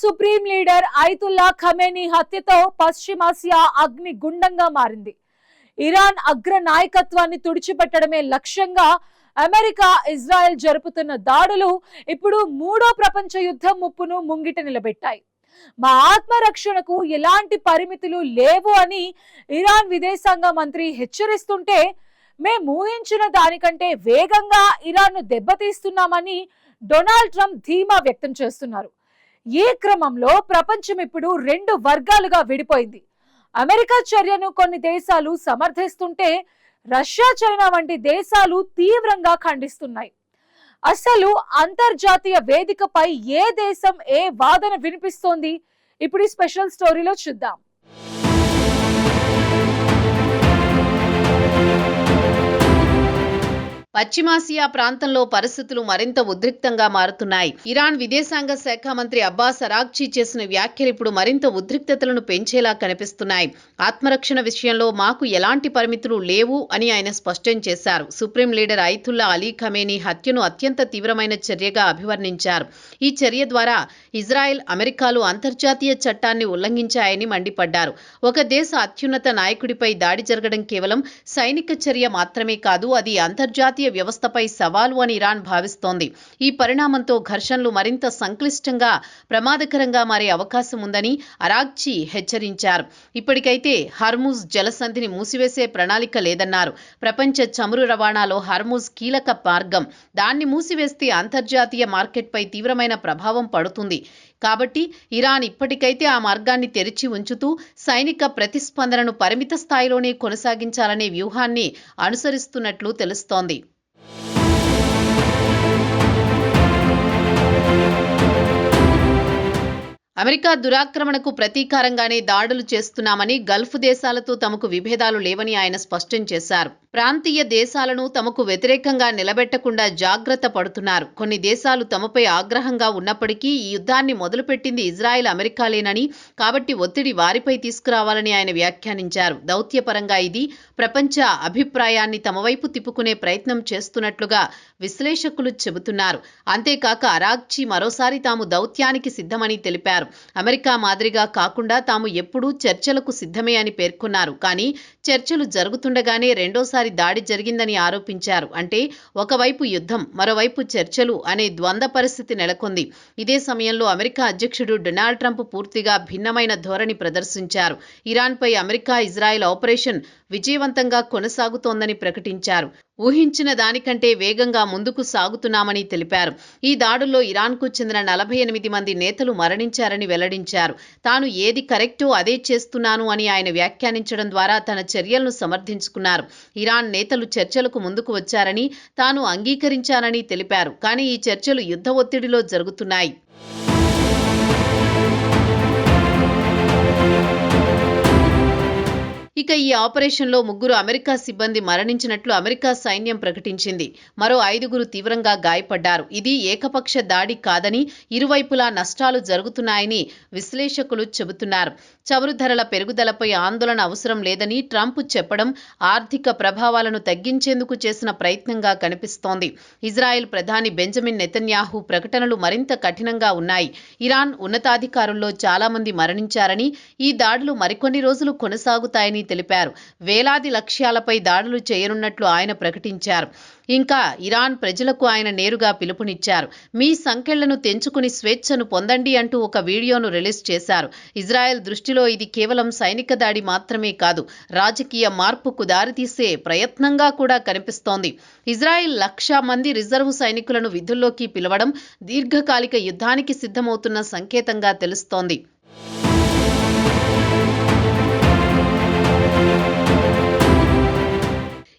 Supreme leader Ayatollah Khamenei హత్యతో పశ్చిమాసియా అగ్నిగుండంగా మారింది. Iran అగ్ర నాయకత్వాన్ని తుడిచిపెట్టడమే లక్ష్యంగా అమెరికా, ఇజ్రాయెల్ జరుపుతున్న దాడులు ఇప్పుడు మూడో ప్రపంచ యుద్ధం ముప్పును ముంగిట నిలబెట్టాయి. మా ఆత్మరక్షణకు ఎలాంటి పరిమితులు లేవు అని ఇరాన్ విదేశాంగ మంత్రి హెచ్చరిస్తుంటే, మేము ఊహించిన దానికంటే వేగంగా ఇరాన్ను దెబ్బతీస్తున్నామని డొనాల్డ్ ట్రంప్ ధీమా వ్యక్తం చేస్తున్నారు. ఈ క్రమంలో ప్రపంచం ఇప్పుడు రెండు వర్గాలుగా విడిపోయింది. అమెరికా చర్యను కొన్ని దేశాలు సమర్థిస్తుంటే, రష్యా, చైనా వంటి దేశాలు తీవ్రంగా ఖండిస్తున్నాయి. అసలు అంతర్జాతీయ వేదికపై ఏ దేశం ఏ వాదన వినిపిస్తోంది? ఇప్పుడు ఈ స్పెషల్ స్టోరీలో చూద్దాం. పశ్చిమాసియా ప్రాంతంలో పరిస్థితులు మరింత ఉద్రిక్తంగా మారుతున్నాయి. ఇరాన్ విదేశాంగ శాఖ మంత్రి అబ్బాస్ అరాగ్చీ చేసిన వ్యాఖ్యలు ఇప్పుడు మరింత ఉద్రిక్తతలను పెంచేలా కనిపిస్తున్నాయి. ఆత్మరక్షణ విషయంలో మాకు ఎలాంటి పరిమితులు లేవు అని ఆయన స్పష్టం చేశారు. Supreme leader Ayatollah Ali Khamenei హత్యను అత్యంత తీవ్రమైన చర్యగా అభివర్ణించారు. ఈ చర్య ద్వారా ఇజ్రాయెల్, అమెరికాలు అంతర్జాతీయ చట్టాన్ని ఉల్లంఘించాయని మండిపడ్డారు. ఒక దేశ అత్యున్నత నాయకుడిపై దాడి జరగడం కేవలం సైనిక చర్య మాత్రమే కాదు, అది అంతర్జాతీయ వ్యవస్థపై సవాలు అని ఇరాన్ భావిస్తోంది. ఈ పరిణామంతో ఘర్షణలు మరింత సంక్లిష్టంగా, ప్రమాదకరంగా మారే అవకాశం ఉందని అరాగ్చీ హెచ్చరించారు. ఇప్పటికైతే హర్ముజ్ జలసంధిని మూసివేసే ప్రణాళిక లేదన్నారు. ప్రపంచ చమురు రవాణాలో హర్ముజ్ కీలక మార్గం. దాన్ని మూసివేస్తే అంతర్జాతీయ మార్కెట్పై తీవ్రమైన ప్రభావం పడుతుంది. కాబట్టి ఇరాన్ ఇప్పటికైతే ఆ మార్గాన్ని తెరిచి ఉంచుతూ సైనిక ప్రతిస్పందనను పరిమిత స్థాయిలోనే కొనసాగించాలనే వ్యూహాన్ని అనుసరిస్తున్నట్లు తెలుస్తోంది. అమెరికా దురాక్రమణకు ప్రతీకారంగానే దాడులు చేస్తున్నామని, గల్ఫ్ దేశాలతో తమకు విభేదాలు లేవని ఆయన స్పష్టం చేశారు. ప్రాంతీయ దేశాలను తమకు వ్యతిరేకంగా నిలబెట్టకుండా జాగ్రత్త పడుతున్నారు. కొన్ని దేశాలు తమపై ఆగ్రహంగా ఉన్నప్పటికీ ఈ యుద్ధాన్ని మొదలుపెట్టింది ఇజ్రాయెల్, అమెరికాలేనని, కాబట్టి ఒత్తిడి వారిపై తీసుకురావాలని ఆయన వ్యాఖ్యానించారు. దౌత్యపరంగా ఇది ప్రపంచ అభిప్రాయాన్ని తమ వైపు తిప్పుకునే ప్రయత్నం చేస్తున్నట్లుగా విశ్లేషకులు చెబుతున్నారు. అంతేకాక అరాగ్చీ మరోసారి తాము దౌత్యానికి సిద్ధమని తెలిపారు. అమెరికా మాదిరిగా కాకుండా తాము ఎప్పుడూ చర్చలకు సిద్ధమే అని పేర్కొన్నారు. కానీ చర్చలు జరుగుతుండగానే రెండోసారి దాడి జరిగిందని ఆరోపించారు. అంటే ఒకవైపు యుద్ధం, మరోవైపు చర్చలు అనే ద్వంద్వ పరిస్థితి నెలకొంది. ఇదే సమయంలో అమెరికా అధ్యక్షుడు డొనాల్డ్ ట్రంప్ పూర్తిగా భిన్నమైన ధోరణి ప్రదర్శించారు. ఇరాన్పై అమెరికా, ఇజ్రాయెల్ ఆపరేషన్ విజయవంతంగా కొనసాగుతోందని ప్రకటించారు. ఊహించిన దానికంటే వేగంగా ముందుకు సాగుతున్నామని తెలిపారు. ఈ దాడుల్లో ఇరాన్కు చెందిన 48 మంది నేతలు మరణించారని వెల్లడించారు. తాను ఏది కరెక్టో అదే చేస్తున్నాను అని ఆయన వ్యాఖ్యానించడం ద్వారా తన చర్యలను సమర్థించుకున్నారు. ఇరాన్ నేతలు చర్చలకు ముందుకు వచ్చారని, తాను అంగీకరించానని తెలిపారు. కానీ ఈ చర్చలు యుద్ధ ఒత్తిడిలో జరుగుతున్నాయి. ఇక ఈ ఆపరేషన్లో 3 అమెరికా సిబ్బంది మరణించినట్లు అమెరికా సైన్యం ప్రకటించింది. మరో 5 తీవ్రంగా గాయపడ్డారు. ఇది ఏకపక్ష దాడి కాదని, ఇరువైపులా నష్టాలు జరుగుతున్నాయని విశ్లేషకులు చెబుతున్నారు. చమురు ధరల పెరుగుదలపై ఆందోళన అవసరం లేదని ట్రంప్ చెప్పడం ఆర్థిక ప్రభావాలను తగ్గించేందుకు చేసిన ప్రయత్నంగా కనిపిస్తోంది. ఇజ్రాయెల్ ప్రధాని బెంజమిన్ నెతన్యాహు ప్రకటనలు మరింత కఠినంగా ఉన్నాయి. ఇరాన్ ఉన్నతాధికారుల్లో చాలా మంది మరణించారని, ఈ దాడులు మరికొన్ని రోజులు కొనసాగుతాయని తెలిపారు. వేలాది లక్ష్యాలపై దాడులు చేయనున్నట్లు ఆయన ప్రకటించారు. ఇంకా ఇరాన్ ప్రజలకు ఆయన నేరుగా పిలుపునిచ్చారు. మీ సంకెళ్లను తెంచుకుని స్వేచ్ఛను పొందండి అంటూ ఒక వీడియోను రిలీజ్ చేశారు. ఇజ్రాయెల్ దృష్టిలో ఇది కేవలం సైనిక దాడి మాత్రమే కాదు, రాజకీయ మార్పుకు దారితీసే ప్రయత్నంగా కూడా కనిపిస్తోంది. ఇజ్రాయెల్ 1,00,000 మంది రిజర్వు సైనికులను విధుల్లోకి పిలవడం దీర్ఘకాలిక యుద్ధానికి సిద్ధమవుతున్న సంకేతంగా తెలుస్తోంది.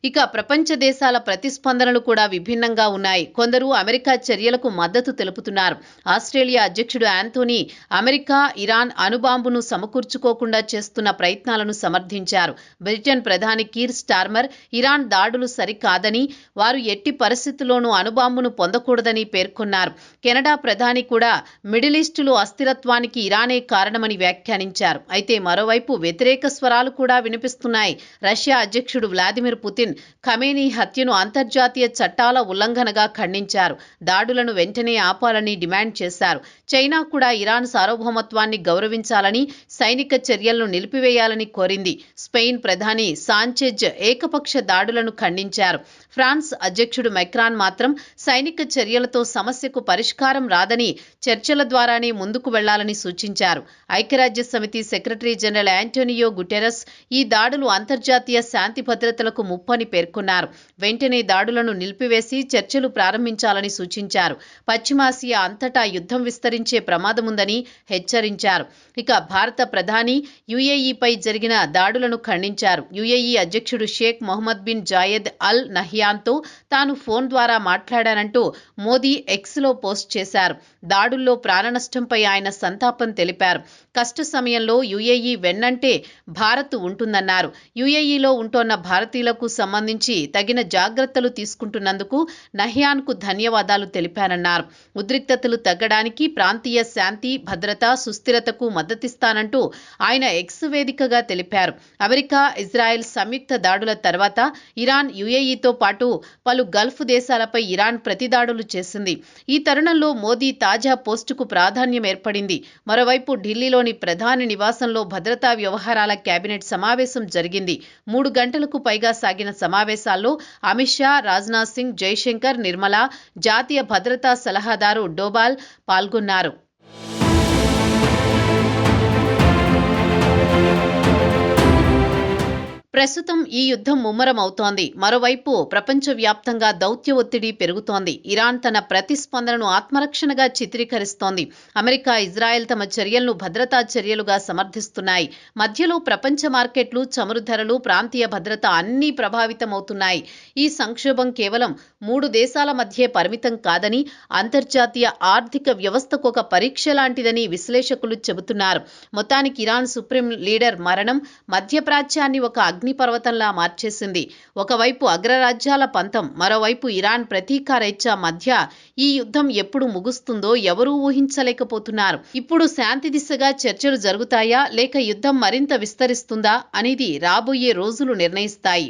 ఇక ప్రపంచ దేశాల ప్రతిస్పందనలు కూడా విభిన్నంగా ఉన్నాయి. కొందరు అమెరికా చర్యలకు మద్దతు తెలుపుతున్నారు. ఆస్ట్రేలియా అధ్యక్షుడు ఆంథోనీ అమెరికా, ఇరాన్ అణుబాంబును సమకూర్చుకోకుండా చేస్తున్న ప్రయత్నాలను సమర్థించారు. బ్రిటన్ ప్రధాని కీర్ స్టార్మర్ ఇరాన్ దాడులు సరికాదని, వారు ఎట్టి పరిస్థితుల్లోనూ అణుబాంబును పొందకూడదని పేర్కొన్నారు. కెనడా ప్రధాని కూడా మిడిల్ ఈస్టులో అస్థిరత్వానికి ఇరానే కారణమని వ్యాఖ్యానించారు. అయితే మరోవైపు వ్యతిరేక స్వరాలు కూడా వినిపిస్తున్నాయి. రష్యా అధ్యక్షుడు వ్లాదిమిర్ పుతిన్ ఖమేనీ హత్యను అంతర్జాతీయ చట్టాల ఉల్లంఘనగా ఖండించారు. దాడులను వెంటనే ఆపాలని డిమాండ్ చేశారు. చైనా కూడా ఇరాన్ సార్వభౌమత్వాన్ని గౌరవించాలని, సైనిక చర్యలను నిలిపివేయాలని కోరింది. స్పెయిన్ ప్రధాని సాంచెజ్ ఏకపక్ష దాడులను ఖండించారు. ఫ్రాన్స్ అధ్యక్షుడు మెక్రాన్ మాత్రం సైనిక చర్యలతో సమస్యకు పరిష్కారం రాదని, చర్చల ద్వారానే ముందుకు వెళ్లాలని సూచించారు. ఐక్యరాజ్య సమితి సెక్రటరీ జనరల్ యాంటోనియో గుటెరస్ ఈ దాడులు అంతర్జాతీయ శాంతి భద్రతలకు ముప్పని పేర్కొన్నారు. వెంటనే దాడులను నిలిపివేసి చర్చలు ప్రారంభించాలని సూచించారు. పశ్చిమాసియా అంతటా యుద్ధం విస్తరించే ప్రమాదముందని హెచ్చరించారు. ఇక భారత ప్రధాని యుఏఈపై జరిగిన దాడులను ఖండించారు. యుఏఈ అధ్యక్షుడు Sheikh Mohammed bin Zayed Al నహ్యాన్తో తాను ఫోన్ ద్వారా మాట్లాడానంటూ మోదీ ఎక్స్లో పోస్ట్ చేశారు. దాడుల్లో ప్రాణనష్టంపై ఆయన సంతాపం తెలిపారు. కష్ట సమయంలో యుఏఈ వెన్నంటే భారత్ ఉంటుందన్నారు. యుఏఈలో ఉంటోన్న భారతీయులకు సంబంధించి తగిన జాగ్రత్తలు తీసుకుంటున్నందుకు నహ్యాన్కు ధన్యవాదాలు తెలిపారన్నారు. ఉద్రిక్తతలు తగ్గడానికి, ప్రాంతీయ శాంతి భద్రత సుస్థిరతకు మద్దతిస్తానంటూ ఆయన ఎక్స్ వేదికగా తెలిపారు. అమెరికా ఇజ్రాయెల్ సంయుక్త దాడుల తర్వాత ఇరాన్ యుఏఈతో పాటు పలు గల్ఫ్ దేశాలపై ఇరాన్ ప్రతిదాడులు చేసింది. ఈ తరుణంలో మోదీ తాజా పోస్టుకు ప్రాధాన్యం ఏర్పడింది. మరోవైపు ఢిల్లీలోని ప్రధాని నివాసంలో భద్రతా వ్యవహారాల కేబినెట్ సమావేశం జరిగింది. 3 గంటలకు పైగా సాగిన సమావేశాల్లో అమిత్ షా, రాజ్నాథ్ సింగ్, జైశంకర్, నిర్మలా, జాతీయ భద్రతా సలహాదారు డోబాల్ పాల్గొన్నారు. ప్రస్తుతం ఈ యుద్ధం ముమ్మరమవుతోంది. మరోవైపు ప్రపంచవ్యాప్తంగా దౌత్య ఒత్తిడి పెరుగుతోంది. ఇరాన్ తన ప్రతిస్పందనను ఆత్మరక్షణగా చిత్రీకరిస్తోంది. అమెరికా, ఇజ్రాయెల్ తమ చర్యలను భద్రతా చర్యలుగా సమర్థిస్తున్నాయి. మధ్యలో ప్రపంచ మార్కెట్లు, చమురు ధరలు, ప్రాంతీయ భద్రత అన్నీ ప్రభావితమవుతున్నాయి. ఈ సంక్షోభం కేవలం 3 దేశాల మధ్యే పరిమితం కాదని, అంతర్జాతీయ ఆర్థిక వ్యవస్థకు ఒక పరీక్ష లాంటిదని విశ్లేషకులు చెబుతున్నారు. మొత్తానికి ఇరాన్ సుప్రీం లీడర్ మరణం మధ్యప్రాచ్యాన్ని ఒక అగ్నిపర్వతంలా మార్చేసింది. ఒకవైపు అగ్రరాజ్యాల పంతం, మరోవైపు ఇరాన్ ప్రతీకారేచ్ఛ మధ్య ఈ యుద్ధం ఎప్పుడు ముగుస్తుందో ఎవరూ ఊహించలేకపోతున్నారు. ఇప్పుడు శాంతి దిశగా చర్చలు జరుగుతాయా, లేక యుద్ధం మరింత విస్తరిస్తుందా అనేది రాబోయే రోజులు నిర్ణయిస్తాయి.